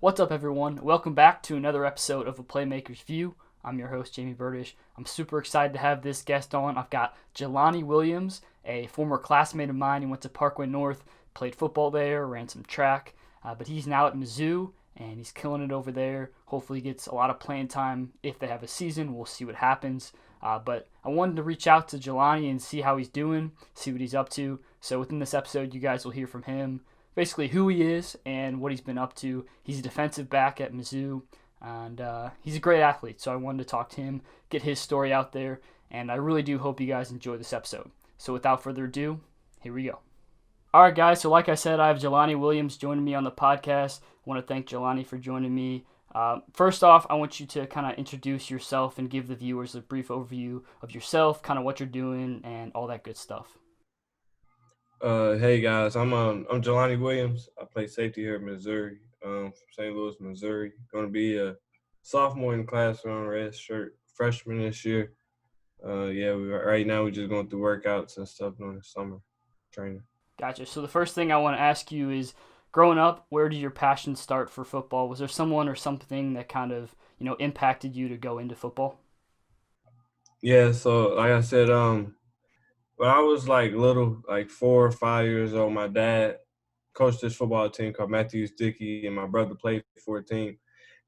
What's up, everyone? Welcome back to another episode of A Playmaker's View. I'm your host, Jayme. I'm super excited to have this guest on. I've got Jalani Williams, a former classmate of mine. He went to Parkway North, played football there, ran some track, but he's now at Mizzou, and he's killing it over there. Hopefully he gets a lot of playing time if they have a season. We'll see what happens. But I wanted to reach out to Jelani and see how he's doing, see what he's up to. So within this episode, you guys will hear from him, basically who he is and what he's been up to. He's a defensive back at Mizzou, and he's a great athlete. So I wanted to talk to him, get his story out there, and I really do hope you guys enjoy this episode. So without further ado, here we go. All right, guys. So like I said, I have Jalani Williams joining me on the podcast. I want to thank Jalani for joining me. First off, I want you to kind of introduce yourself and give the viewers a brief overview of yourself, kind of what you're doing, and all that good stuff. Hey guys, I'm Jalani Williams. I play safety here in Missouri, from St. Louis, Missouri. Going to be a sophomore in the class on red shirt, freshman this year. Right now we're just going through workouts and stuff during the summer training. Gotcha. So the first thing I want to ask you is, growing up, where did your passion start for football? Was there someone or something that kind of, impacted you to go into football? Yeah, so like I said, when I was like little, like 4 or 5 years old, my dad coached this football team called Matthews Dickey, and my brother played for a team.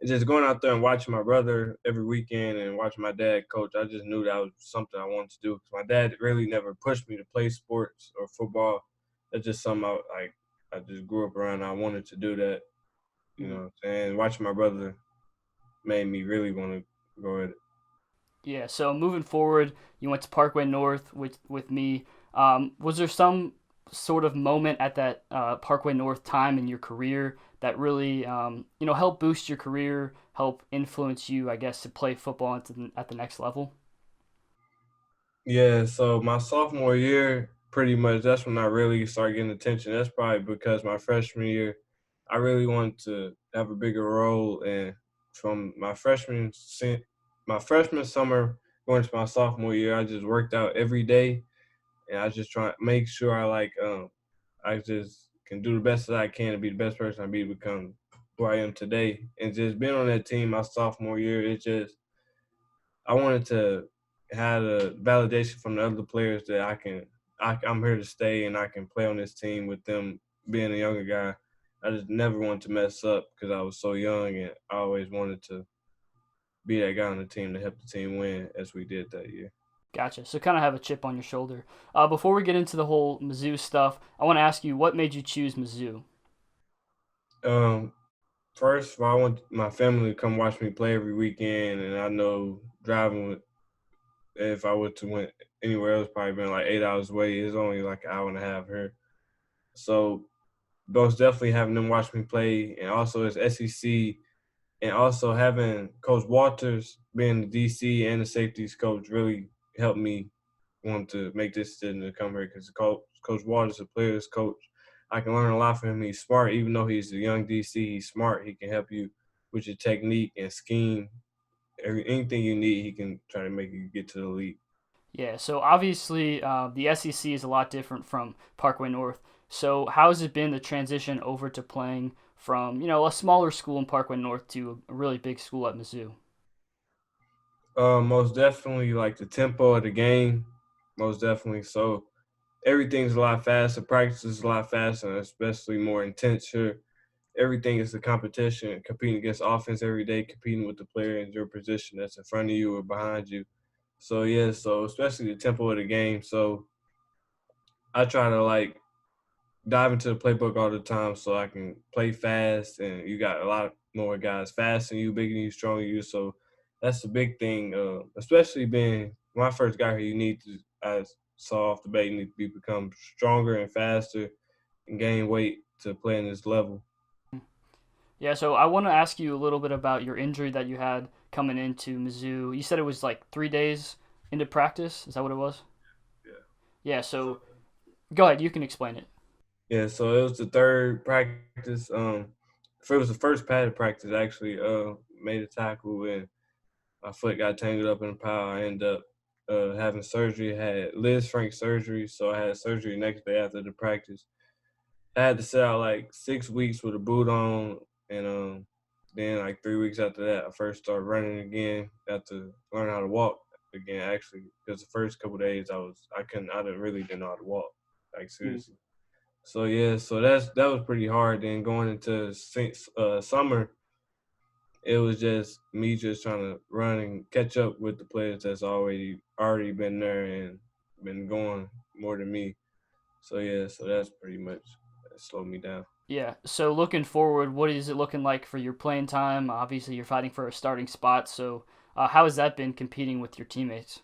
And just going out there and watching my brother every weekend and watching my dad coach, I just knew that was something I wanted to do. Because my dad really never pushed me to play sports or football. That's just something I just grew up around. I wanted to do that, you know Mhm. what I'm saying? Watching my brother made me really want to go at it. Yeah. So moving forward, you went to Parkway North with me. Was there some sort of moment at that Parkway North time in your career that really, helped boost your career, help influence you, I guess, to play football at the next level? Yeah, so my sophomore year, pretty much that's when I really started getting attention. That's probably because my freshman year, I really wanted to have a bigger role. And from my freshman summer going to my sophomore year, I just worked out every day, and I just try to make sure I just can do the best that I can to be the best person I be to become who I am today. And just being on that team my sophomore year, I wanted to have a validation from the other players that I'm here to stay and I can play on this team with them being a younger guy. I just never wanted to mess up because I was so young, and I always wanted to be that guy on the team to help the team win as we did that year. Gotcha. So kind of have a chip on your shoulder. Before we get into the whole Mizzou stuff, I want to ask you, what made you choose Mizzou? Um, First of all, I want my family to come watch me play every weekend, and I know if I were to went anywhere else, probably been like 8 hours away. It's only like an hour and a half here. So most definitely having them watch me play, and also as SEC, and also having Coach Walters being the DC and the safeties coach really helped me want to make this decision to come here because Coach Walters, a player's coach, I can learn a lot from him. He's smart, even though he's a young DC. He's smart. He can help you with your technique and scheme. Anything you need, he can try to make you get to the league. Yeah, so obviously the SEC is a lot different from Parkway North. So how has it been the transition over to playing from, a smaller school in Parkway North to a really big school at Mizzou? Most definitely, like the tempo of the game, most definitely. So everything's a lot faster. Practice is a lot faster, and especially more intense here. Everything is a competition, competing against offense every day, competing with the player in your position that's in front of you or behind you. So yeah, so especially the tempo of the game. So I try to like dive into the playbook all the time so I can play fast, and you got a lot more guys faster than you, bigger than you, stronger than you. So that's the big thing. Especially being when I first got here, you need to, I saw off the bat, you need to become stronger and faster and gain weight to play in this level. Yeah, so I want to ask you a little bit about your injury that you had coming into Mizzou. You said it was like 3 days into practice. Is that what it was? Yeah. Yeah, So so go ahead. You can explain it. yeah, so it was the third practice. If it was the first padded practice, I actually made a tackle and my foot got tangled up in the pile. I ended up having surgery. I had Liz Frank surgery, so I had surgery the next day after the practice. I had to sit out like 6 weeks with a boot on, and Then like 3 weeks after that, I first started running again. Got to learn how to walk again, actually, because the first couple of days I didn't know how to walk, like Mm. seriously. So yeah, so that was pretty hard. Then going into summer, it was just me just trying to run and catch up with the players that's already been there and been going more than me. So yeah, so that's pretty much that slowed me down. Yeah. So looking forward, what is it looking like for your playing time? Obviously, you're fighting for a starting spot. So how has that been competing with your teammates?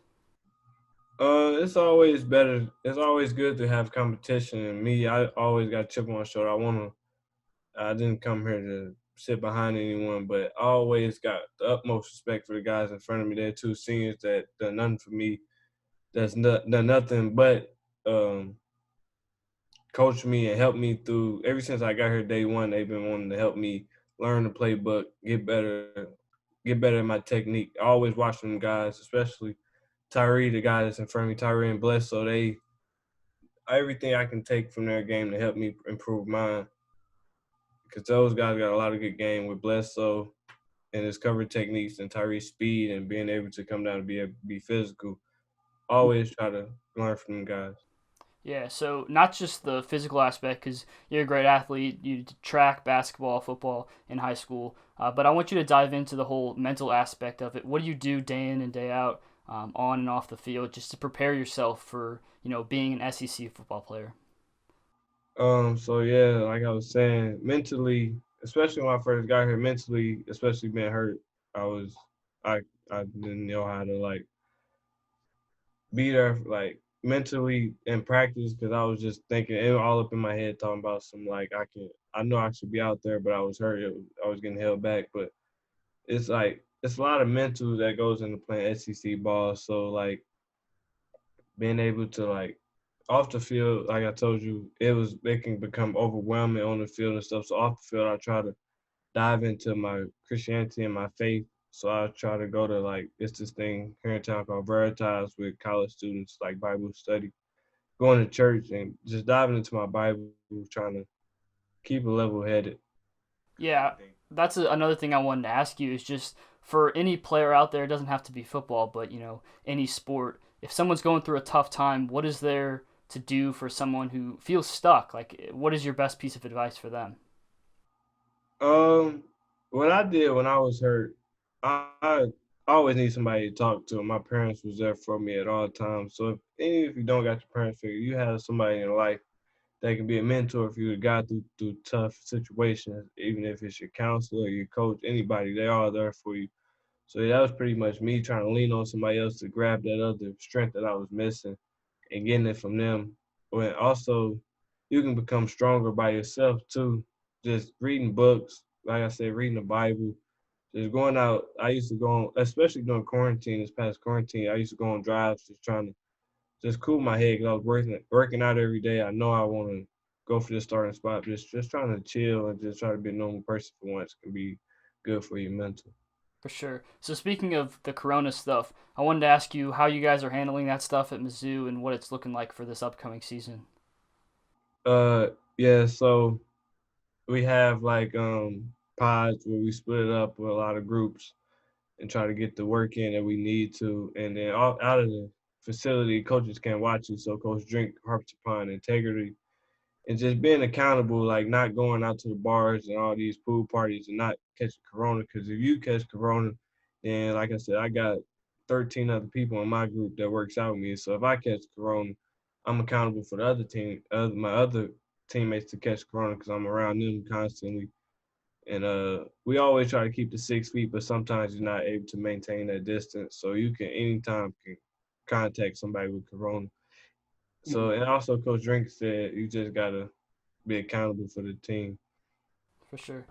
It's always better. It's always good to have competition. And me, I always got a chip on my shoulder. I didn't come here to sit behind anyone, but I always got the utmost respect for the guys in front of me. They're two seniors that done nothing for me. That's not done nothing but um, coach me and help me through. Ever since I got here day one, they've been wanting to help me learn the playbook, get better at my technique. I always watch them guys, especially Tyree, the guy that's in front of me, Tyree and Bless. So they everything I can take from their game to help me improve mine. Because those guys got a lot of good game with Bledsoe and his cover techniques and Tyree's speed and being able to come down and be physical. Always try to learn from them guys. Yeah, so not just the physical aspect, because you're a great athlete, you did track, basketball, football in high school, but I want you to dive into the whole mental aspect of it. What do you do day in and day out, on and off the field, just to prepare yourself for being an SEC football player? So yeah, like I was saying, mentally, especially when I first got here, mentally, especially being hurt, I was I I didn't know how to like be there like mentally in practice because I was just thinking it was all up in my head talking about some like I know I should be out there but I was hurt. I was getting held back, but it's a lot of mental that goes into playing SEC ball. So like being able to like off the field, like I told you, it can become overwhelming on the field and stuff. So off the field, I try to dive into my Christianity and my faith. So I try to go to like it's this thing here in town called Veritas with college students, like Bible study, going to church and just diving into my Bible, trying to keep it level headed. Yeah, that's another thing I wanted to ask you is just for any player out there, it doesn't have to be football, but any sport. If someone's going through a tough time, what is there to do for someone who feels stuck? Like, what is your best piece of advice for them? Um, what I did when I was hurt, I always need somebody to talk to. My parents was there for me at all times. So even if you don't got your parents figure, you have somebody in your life that can be a mentor for you to guide through tough situations, even if it's your counselor, your coach, anybody, they all there for you. So that was pretty much me trying to lean on somebody else to grab that other strength that I was missing and getting it from them. But also, you can become stronger by yourself too. Just reading books, like I said, reading the Bible, just going out. I used to go on, especially during quarantine, this past quarantine, I used to go on drives just trying to just cool my head because I was working out every day. I know I want to go for this starting spot. Just trying to chill and just try to be a normal person for once can be good for your mental. For sure. So speaking of the Corona stuff, I wanted to ask you how you guys are handling that stuff at Mizzou and what it's looking like for this upcoming season. Uh, yeah. So we have like pods where we split it up with a lot of groups and try to get the work in that we need to. And then out of the facility, coaches can't watch you. So Coach Drink harps upon integrity and just being accountable, like not going out to the bars and all these pool parties and not catching corona. Because if you catch corona, then like I said, I got 13 other people in my group that works out with me. So if I catch corona, I'm accountable for the my other teammates to catch corona because I'm around them constantly. And we always try to keep the 6 feet, but sometimes you're not able to maintain that distance. So you can anytime can contact somebody with corona. So and also Coach Drink said you just gotta be accountable for the team. For sure.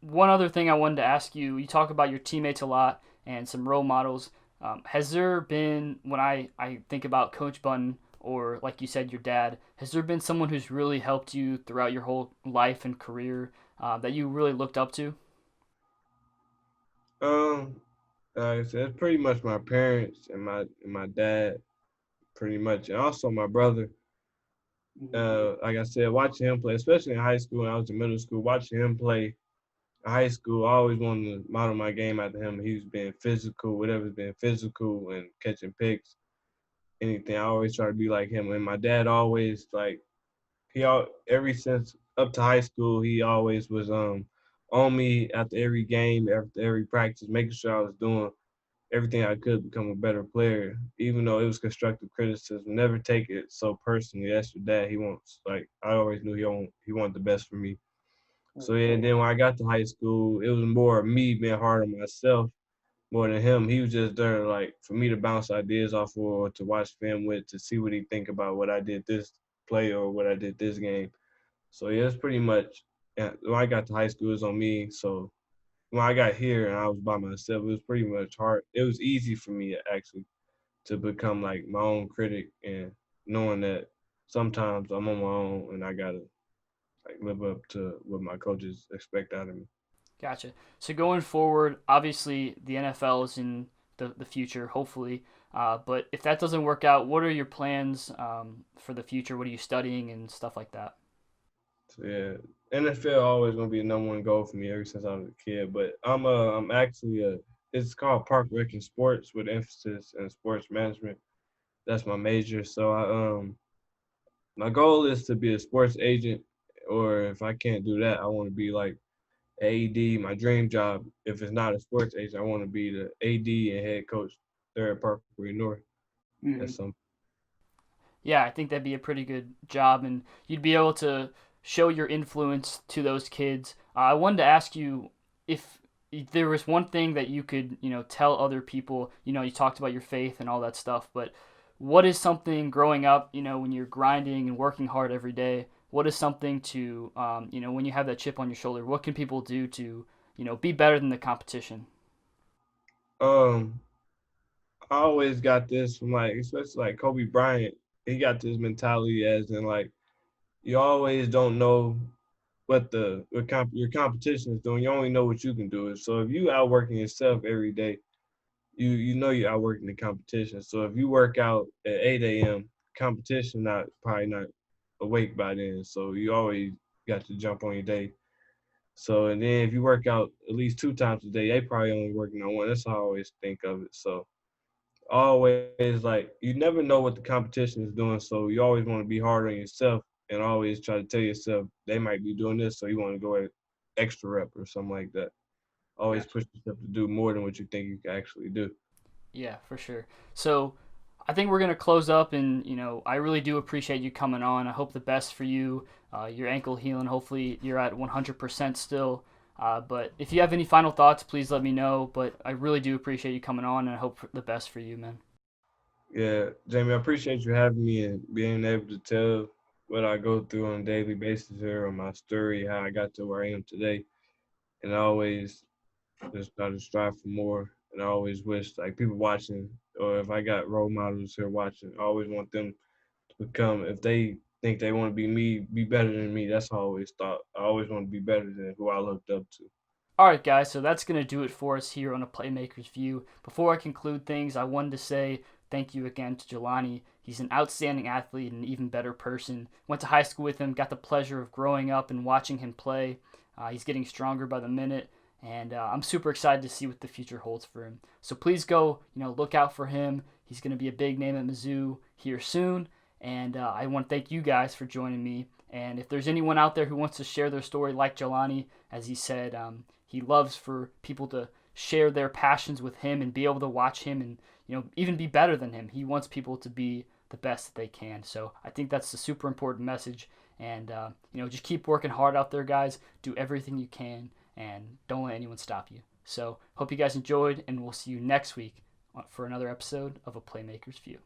One other thing I wanted to ask you, you talk about your teammates a lot and some role models. Has there been, when I think about Coach Button or like you said, your dad, has there been someone who's really helped you throughout your whole life and career that you really looked up to? Um, like I said, it's pretty much my parents and my dad, pretty much, and also my brother. Like I said, watching him play, especially in high school and I was in middle school, watching him play, high school, I always wanted to model my game after him. He was being physical, whatever's being physical and catching picks, anything. I always try to be like him. And my dad always like ever since up to high school, he always was on me after every game, after every practice, making sure I was doing everything I could to become a better player, even though it was constructive criticism. Never take it so personally. That's your dad. He wants like I always knew he wanted the best for me. So yeah, and then when I got to high school, it was more of me being hard on myself more than him. He was just there like for me to bounce ideas off of or to watch film with to see what he think about what I did this play or what I did this game. So yeah, it's pretty much when I got to high school, it was on me. So when I got here and I was by myself, it was pretty much hard. It was easy for me actually to become like my own critic and knowing that sometimes I'm on my own and I gotta like live up to what my coaches expect out of me. Gotcha. So going forward, obviously the NFL is in the future, hopefully. But if that doesn't work out, what are your plans for the future? What are you studying and stuff like that? So yeah, NFL always gonna be the number one goal for me ever since I was a kid. But I'm actually it's called Park Rec and Sports with emphasis in sports management. That's my major. So my goal is to be a sports agent, or if I can't do that, I want to be like AD. My dream job, if it's not a sports agent, I want to be the AD and head coach there at Parkway North. Mm-hmm. That's some. Yeah, I think that'd be a pretty good job, and you'd be able to show your influence to those kids. I wanted to ask you if there was one thing that you could, tell other people. You talked about your faith and all that stuff, but what is something growing up, when you're grinding and working hard every day? What is something to, when you have that chip on your shoulder? What can people do to, be better than the competition? Um, I always got this from like, especially like Kobe Bryant. He got this mentality as in like you always don't know your competition is doing. You only know what you can do. So if you outworking yourself every day, you know you're outworking the competition. So if you work out at 8 a.m., competition not probably not awake by then. So you always got to jump on your day. So and then if you work out at least 2 times a day, they probably only working on one. That's how I always think of it. So always like you never know what the competition is doing, so you always want to be hard on yourself and always try to tell yourself they might be doing this, so you want to go at extra rep or something like that. Always Gotcha. push yourself to do more than what you think you can actually do. Yeah, for sure. So I think we're gonna close up, and I really do appreciate you coming on. I hope the best for you, your ankle healing. Hopefully, you're at 100% still. But if you have any final thoughts, please let me know. But I really do appreciate you coming on, and I hope for the best for you, man. Yeah, Jamie, I appreciate you having me and being able to tell what I go through on a daily basis here on my story, how I got to where I am today. And I always just try to strive for more. And I always wish like people watching or if I got role models here watching, I always want them to become if they think they want to be me, be better than me. That's how I always thought. I always want to be better than who I looked up to. All right, guys, so that's going to do it for us here on a Playmaker's View. Before I conclude things, I wanted to say thank you again to Jalani. He's an outstanding athlete and an even better person. Went to high school with him, got the pleasure of growing up and watching him play. He's getting stronger by the minute, and I'm super excited to see what the future holds for him. So please go, look out for him. He's going to be a big name at Mizzou here soon, and I want to thank you guys for joining me. And if there's anyone out there who wants to share their story like Jalani, as he said, he loves for people to share their passions with him and be able to watch him and even be better than him. He wants people to be the best that they can. So I think that's a super important message. And just keep working hard out there, guys. Do everything you can, and don't let anyone stop you. So hope you guys enjoyed, and we'll see you next week for another episode of A Playmaker's View.